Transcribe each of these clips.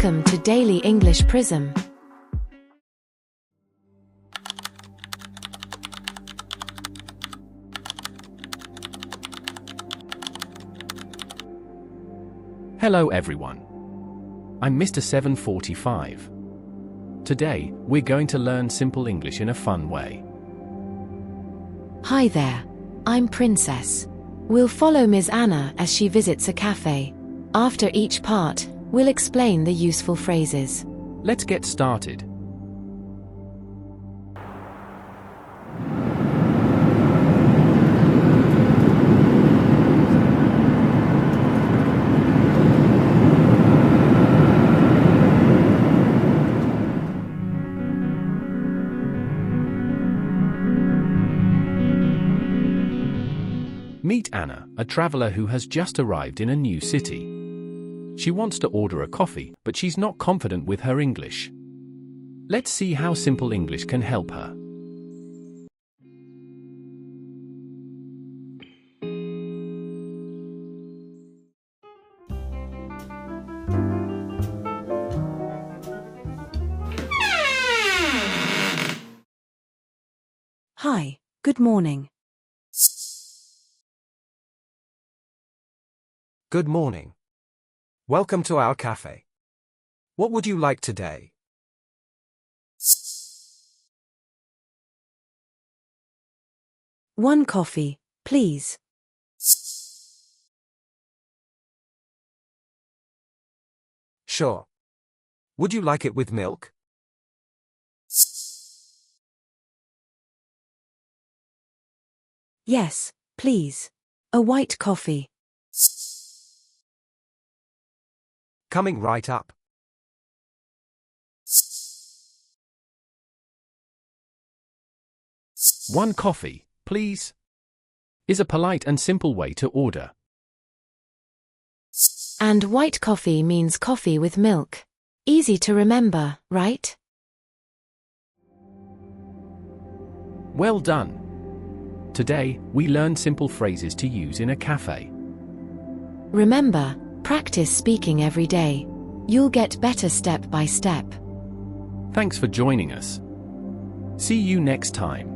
Welcome to Daily English Prism. Hello everyone. I'm Mr. 745. Today, we're going to learn simple English in a fun way. Hi there. I'm Princess. We'll follow Ms. Anna as she visits a cafe. After each part, we'll explain the useful phrases. Let's get started. Meet Anna, a traveler who has just arrived in a new city. She wants to order a coffee, but she's not confident with her English. Let's see how simple English can help her. Hi, good morning. Good morning. Welcome to our cafe. What would you like today? One coffee, please. Sure. Would you like it with milk? Yes, please. A white coffee. Coming right up. One coffee, please, is a polite and simple way to order. And white coffee means coffee with milk. Easy to remember, right? Well done. Today, we learned simple phrases to use in a cafe. Remember, practice speaking every day. You'll get better step by step. Thanks for joining us. See you next time.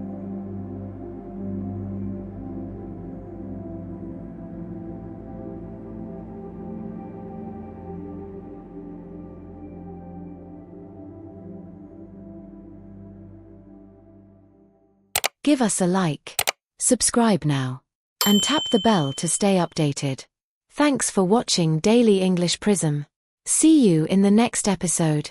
Give us a like. Subscribe now. And tap the bell to stay updated. Thanks for watching Daily English Prism. See you in the next episode.